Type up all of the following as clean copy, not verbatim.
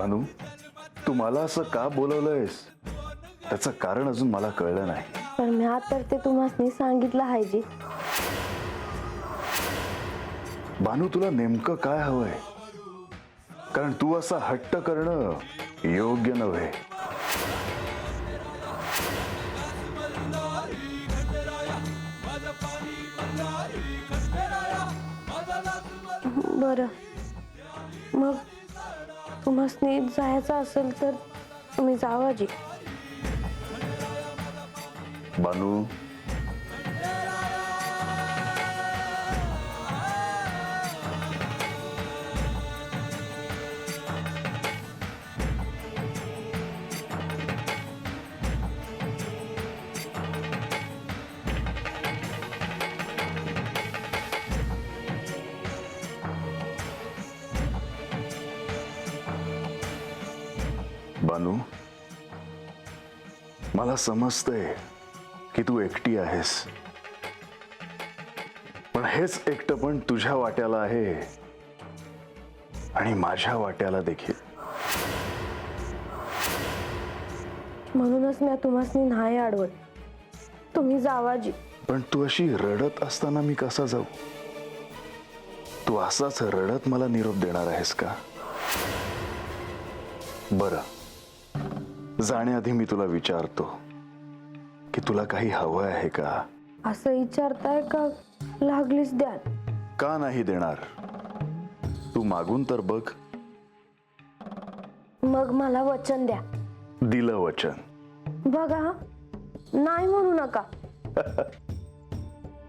भानू, तू मला असं का बोलवलंयस त्याचं कारण अजून मला कळलं नाही. पण मी तर ते तुम्हाला सांगितलं आहे जी. भानू, तुला नेमकं काय हवंय? कारण तू असा हट्ट करणं योग्य नव्हे. बरं, मग तुम्हाला जायचं असेल तर तुम्ही जावा जी. भानू, बानू, मला समजतंय की तू एकटी आहेस, पण हेच एकटं पण तुझ्या वाट्याला आहे आणि माझ्या वाट्याला देखील. म्हणूनच मी तुम्हाला नाही अडवत. तुम्ही जावा जी. पण तू अशी रडत असताना मी कसा जाऊ? तू असाच रडत मला निरोप देणार आहेस का? बरं, जाण्याआधी मी तुला विचारतो की तुला काही हवं आहे का? असं विचारताय का लागलीच द्या? का नाही देणार? तू मागून तर बघ. मग मला वचन द्या. दिलं वचन. बघा, नाही म्हणू नका.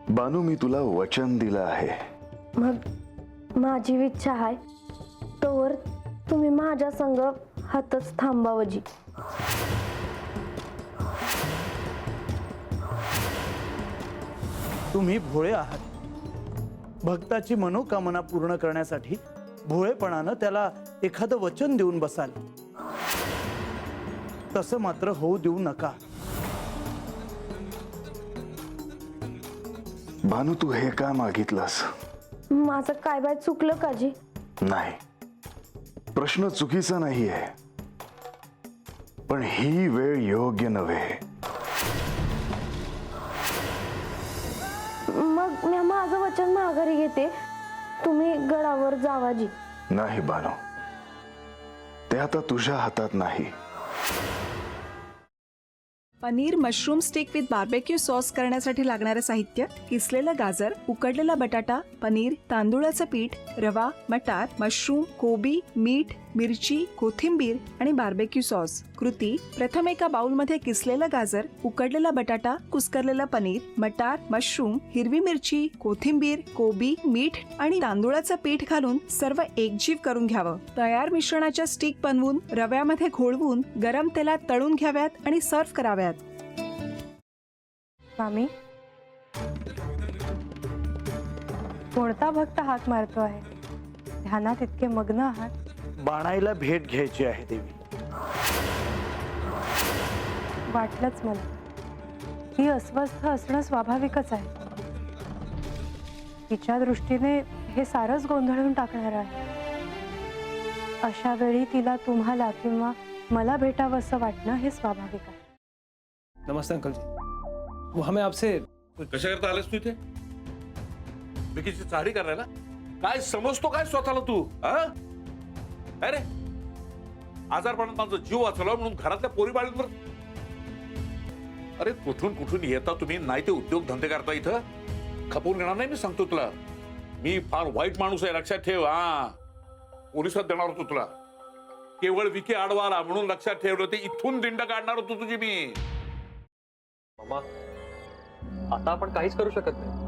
बानू, मी तुला वचन दिलं आहे. मग माझी इच्छा आहे तोवर तुम्ही माझ्या संग हातच थांबावजी. तुम्ही भोळे आहात. भक्ताची मनोकामना पूर्ण करण्यासाठी भोळेपणानं त्याला एखादं वचन देऊन बसाल. तसं मात्र होऊ देऊ नका. भानू, तू हे का मागितलंस? माझं काय बाय चुकलं का जी? नाही, प्रश्न चुकीचा नाहीये, पण ही वेळ योग्य नव्हे. मग मी माझं वचन माघारी घेते. तुम्ही गडावर जावा जी. नाही बानू, ते आता तुझ्या हातात नाही. Paneer mushroom stick with barbecue sauce करण्यासाठी लागणारे साहित्य: किसलेलं गाजर, उकडलेला बटाटा, पनीर, तांदूळाचं पीठ, रवा, मटार, मशरूम, कोबी, मीठ, मिरची, कोथिंबीर आणि बार्बेक्यू सॉस. कृती: प्रथम एका बाउलमध्ये किसलेलं गाजर, उकडलेला बटाटा, कुस्करलेलं पनीर, मटार, मशरूम, हिरवी मिरची, कोथिंबीर, कोबी, मीठ आणि तांदूळाचं पीठ घालून सर्व एकजीव करून घ्यावं. तयार मिश्रणाच्या स्टिक बनवून रव्यामध्ये घोळवून गरम तेलात तळून घ्याव्यात आणि सर्व्ह कराव्यात. स्वामी, कोणता भक्त हाक मारतो आहे? ध्यानात इतके मग्न आहात. बाणाईला भेट घ्यायची आहे देवी. वाटलंच मला. ही अस्वस्थ असणं स्वाभाविकच आहे. तिच्या दृष्टीने हे सारंच गोंधळून टाकणार आहे. अशा वेळी तिला तुम्हाला किंवा मला भेटावं असं वाटणं हे स्वाभाविक आहे. नमस्ते अंकल जी. वो हमें आपसे कशा करता आलेस तू इथे? विकीची चारी करायला? काय समजतो काय स्वतःला तू? अरे, आजारपणात माझा जीव वाचवला म्हणून घरातल्या पोरी बाळींवर. अरे, कुठून कुठून येता तुम्ही? नाही ते उद्योग धंदे करता इथं. खपवून घेणार नाही मी सांगतो तुला. मी फार वाईट माणूस आहे, लक्षात ठेव. पोलिसात देणार होतो तुला. केवळ विकी आडवाला म्हणून लक्षात ठेवलं. ते इथून दिंड काढणार होतो तुझी मी. मामा, आता आपण काहीच करू शकत नाही.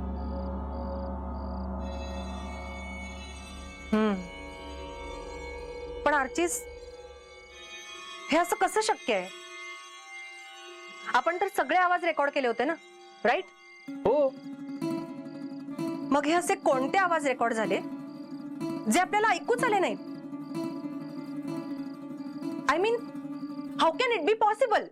पण आर्चिस, हे असं कसं शक्य आहे? आपण तर सगळे आवाज रेकॉर्ड केले होते ना, राईट? हो. मग हे असे कोणते आवाज रेकॉर्ड झाले जे आपल्याला ऐकूच आले नाहीत? I mean, how can it be possible?